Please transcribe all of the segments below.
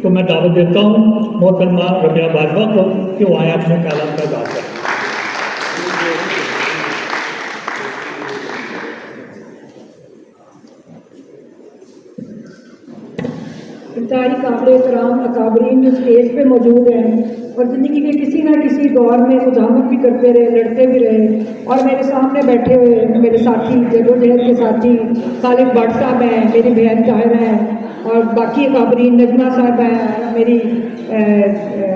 तो मैं दावत देता हूँ मोहतरमा रबिया बाजवा को कि वो आए अपने कलाम का इज़हार करें। इंतहाई काबिल-ए-एहतराम अकाबरीन जो स्टेज पे मौजूद हैं और ज़िंदगी के किसी न किसी दौर में मुजाहमत भी करते रहे, लड़ते भी रहे, और मेरे सामने बैठे हुए मेरे साथी जदोजहद के साथी खालिद भट्ट साहब हैं, मेरी बहन ताहिरा हैं, और बाकी अकाबरीन नजमा साहब हैं, मेरी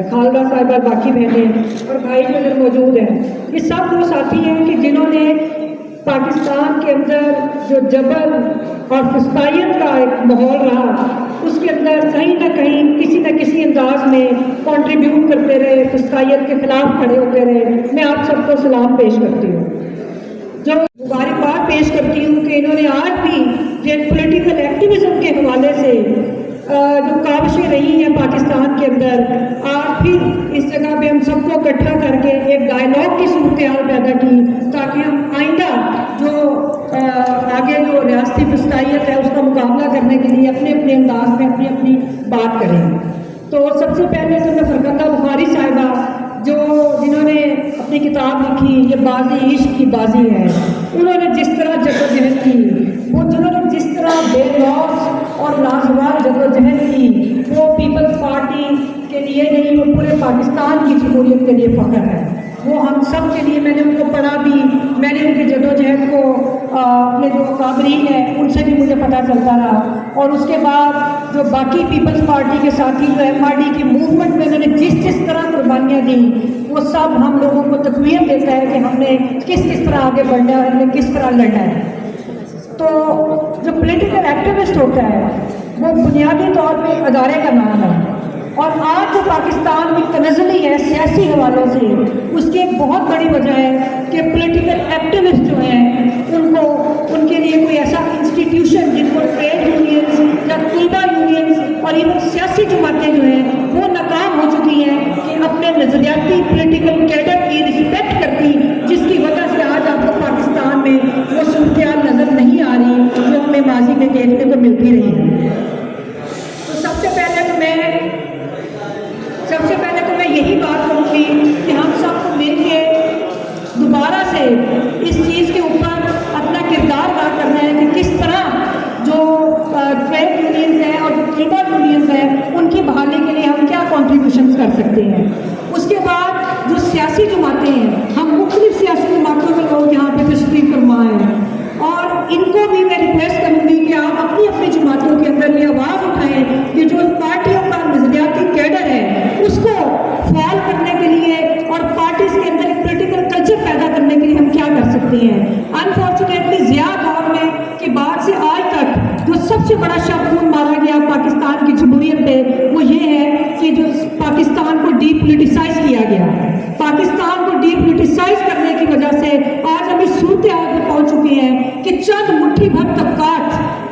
खालदा साहिबा, बाकी बहनें और भाई जो इधर मौजूद हैं। ये सब वो साथी हैं कि जिन्होंने पाकिस्तान के अंदर जो जबर और फस्तायत का एक माहौल रहा, उसके अंदर कहीं ना कहीं किसी न किसी अंदाज में कंट्रीब्यूट करते रहे, फस्तायत के खिलाफ खड़े होते रहे। मैं आप सबको सलाम पेश करती हूँ, जो मुबारकबाद पेश करती हूँ कि इन्होंने आज भी जो पॉलिटिकल एक्टिविज्म के हवाले से जो काविशें रही हैं पाकिस्तान के अंदर, आज फिर इस जगह पे हम सबको इकट्ठा करके एक डायलॉग की सूरत हाल पैदा की, ताकि हम आइंदा जो आगे जो रियासती फस्तायत है उसका मुकाबला करने के लिए अपने अपने अंदाज में अपनी अपनी बात करें। तो सबसे पहले तो मैं फरकंदा बुखारी साहिबा, जो जिन्होंने अपनी किताब लिखी ये बाजी इश्क की बाजी है, उन्होंने जिस तरह जदोजहद की, वो जिन्होंने जिस तरह बेलौस और लाजवाब जदोजहद की, वो पीपल्स पार्टी के लिए नहीं, वो पूरे पाकिस्तान की जमहूरियत के लिए फ़ख्र है। वो हम सब के लिए, मैंने उनको पढ़ा भी, मैंने उनकी जदोजहद को अपने जो अकाबरीन है उनसे भी मुझे पता चलता रहा, और उसके बाद जो बाकी पीपल्स पार्टी के साथी जो MRD की मूवमेंट में उन्होंने जिस तरह कुर्बानियाँ दी, वो सब हम लोगों को तक़वीत देता है कि हमने किस तरह आगे बढ़ना है, हमने किस तरह लड़ना है। तो जो पॉलिटिकल एक्टिविस्ट होता है वो बुनियादी तौर पे अदारे का नाम है, और आज जो पाकिस्तान में तनज़्ज़ुली है सियासी हवालों से, उसकी एक बहुत बड़ी वजह है कि पॉलिटिकल एक्टिविस्ट जो हैं उनको, उनके लिए कोई ऐसा इंस्टीट्यूशन जिनको ट्रेड यूनियंस या तलबा यूनियंस और इवन सियासी जमातें जो हैं वो नाकाम हो चुकी हैं कि अपने नज़रियाती पॉलिटिकल कैडर की रिस्पेक्ट करती, जिसकी वजह से आज आपको पाकिस्तान में वो सूरत नज़र नहीं आ रही जो हमें माजी में देखने को मिलती रही है। तो सबसे पहले तो मैं यही बात कहूँगी कि हम सबको मिलके दोबारा से इस चीज़ के ऊपर अपना किरदार अदा करना है कि किस तरह जो ट्रेड यूनियंस हैं और जो तलबा यूनियंस हैं उनकी बहाली के लिए हम क्या कॉन्ट्रीब्यूशन कर सकते हैं। उसके बाद जो सियासी जमातें हैं, हम मुख्तलिफ सियासी जमातों के लोग यहाँ पे तशरीफ़ फरमा हैं, और इनको भी मैं रिक्वेस्ट करूँगी कि आप अपनी अपनी जमातों के अंदर ये आवाज़ उठाएँ कि जो पार्टियों का नज़रियाती कैडर है उसको फ़ाल करने के लिए और पार्टीज़ के अंदर एक पॉलिटिकल कल्चर पैदा करने के लिए हम क्या कर सकते हैं। अनफॉर्चुनेटली ज़िया दौर में के बाद से आज तक जो सबसे बड़ा शब्द मारा गया पाकिस्तान की जमहूरियत पे, वो ये है कि जो पाकिस्तान को डीपोलिटिसाइज किया गया। पाकिस्तान को डीपोलिटिसाइज करने की वजह से आज हम इस सूरत हाल पर पहुँच चुके हैं कि चंद मुट्ठी भर तबकात,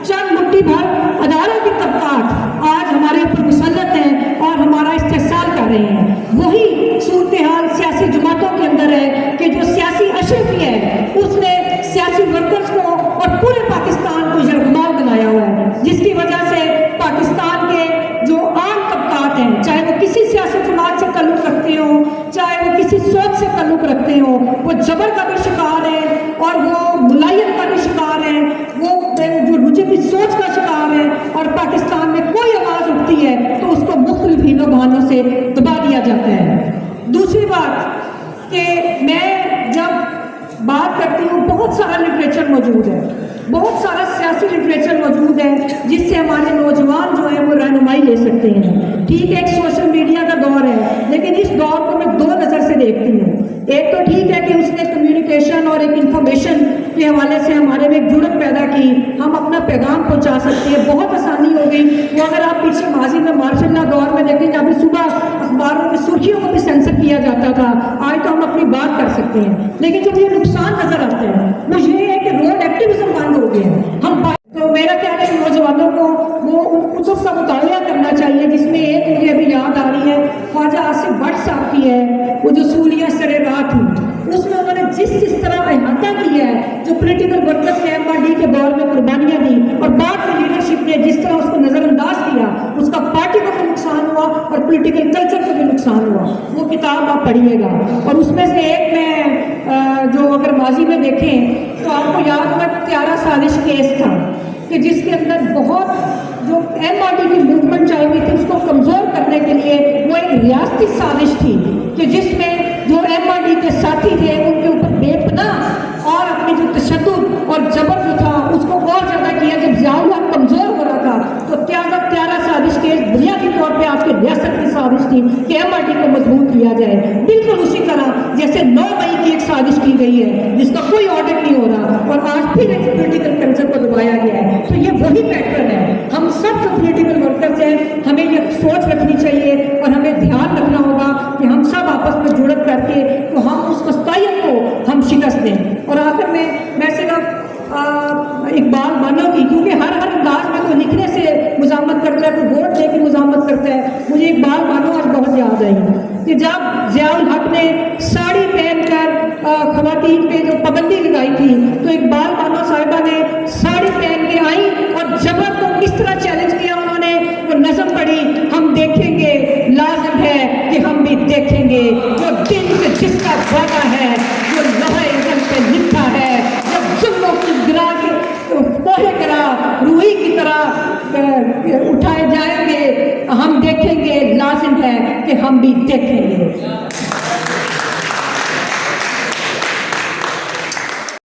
चंद मुट्ठी भर अदारा की तबकात आज हमारे ऊपर मुसल्लत हैं और हमारा इस्तेहसाल कर रहे हैं। वही सूरत हाल सियासी जमातों के अंदर है कि जो सियासी अशरफी है उसने सियासी वर्कर्स को और पूरे पाकिस्तान को यरगमाल बनाया हुआ है, जिसकी वजह से पाकिस्तान के जो आम तबकात हैं, चाहे वो किसी सियासी जमात से ताल्लुक़ रखते हो, चाहे वो किसी सोच से ताल्लुक़ रखते हो, वो जबर का भी शिकार है और वो मुलायम का भी शिकार है, वो जो रुजवी सोच का शिकार है, और पाकिस्तान में कोई आवाज़ उठती है तो उसको मुख्तलिफ हीलों बहानों से दबा दिया जाता है। दूसरी बात कि मैं जब बात करती हूँ, बहुत सारा लिटरेचर मौजूद है, बहुत सारा सियासी लिटरेचर मौजूद है जिससे हमारे नौजवान जो हैं वो रहनुमाई ले सकते हैं। ठीक है, एक सोशल मीडिया का दौर है, लेकिन इस दौर को मैं दो नज़र से देखती हूँ। एक तो ठीक है कि उसने कम्युनिकेशन और एक इंफॉर्मेशन के हवाले से हमारे में एक जुड़त पैदा की, हम अपना पैगाम पहुँचा सकते हैं, बहुत आसानी हो गई। वो अगर आप पीछे माजी में मार्शल्ला दौर में देखें, जब सुबह अखबारों में सुर्खियों को भी सेंसर किया जाता था, आज तो हम अपनी बात कर सकते हैं। लेकिन जो ये नुकसान नजर आते हैं वो ये है कि रोड एक्टिविज्म बंद हो गया है। हम तो मेरा क्या है कि नौजवानों को वो उन कुतुब का मुताला करना चाहिए, जिसमें एक मुझे अभी याद आ रही है, ख्वाजा आसिफ भट्ट साहब की है, वो जो सूलिया सरे राह थी, उसमें उन्होंने जिस तरह अहाता किया है, जो पॉलिटिकल वर्कर्स ने MRD के दौर में कुर्बानियाँ दी और बाद में लीडरशिप ने जिस तरह उसको नज़रअंदाज किया, उसका पार्टी को नुकसान اور پولیٹیکل کلچر کو بھی نقصان ہوا. وہ کتاب آپ پڑھیے گا. اور اس میں سے ایک میں جو اگر ماضی میں دیکھیں تو آپ کو یاد ہوگا تیارہ سازش کیس تھا کہ جس کے اندر بہت جو ایم آر ڈی کی موومنٹ چاہی ہوئی تھی اس کو کمزور کرنے کے لیے وہ ایک ریاستی سازش تھی کہ جس میں جو ایم آر ڈی کے ساتھی تھے ان کے اوپر بے پناہ اور اپنی جو تشدد اور جبر جو تھا اس کو اور زیادہ کیا. جب ضیاء الحق کمزور ہو رہا تھا تو تیارہ سازش کے بنیادی طور پہ آپ کے ریاست کی سازش تھی کہ ایم آر ڈی کو مضبوط کیا جائے. بالکل اسی طرح جیسے 9 مئی کی ایک سازش کی گئی ہے جس کا کوئی آڈٹ نہیں ہو رہا اور آج پھر ایک پولیٹیکل کلچر کو دبایا گیا ہے. تو یہ وہی پیٹرن ہے. ہم سب جو پولیٹیکل ورکرز ہیں ہمیں یہ سوچ رکھنی چاہیے اور ہمیں دھیان رکھنا ہوگا کہ ہم سب آپس میں جڑت کر کے تو ہم اس وسطائیت کو ہم شکست دیں. اور آخر میں صرف اقبال مانو کی کیونکہ ہر انداز میں کوئی لکھنے سے مزاحمت کرتا ہے کوئی ووٹ دے کے مزاحمت کرتا ہے. مجھے اقبال مانو آج بہت یاد آئی کہ جب ضیاء الحق نے ساڑی پہن کر خواتین پہ جو پابندی لگائی تھی تو اقبال مانو صاحبہ نے ساڑی پہن کے آئی اور جبر کو کس طرح چیلنج کیا. انہوں نے وہ نظم پڑھی ہم دیکھیں گے لازم ہے کہ ہم بھی دیکھیں گے جو دل سے جس کا وعدہ ہے جو لوہے علم پہ لکھا ہے جب ظلموں کی گرا کے پوہے گرا روئی کی طرح اٹھائے جائیں گے ہم دیکھیں گے لازم ہے کہ ہم بھی دیکھیں گے.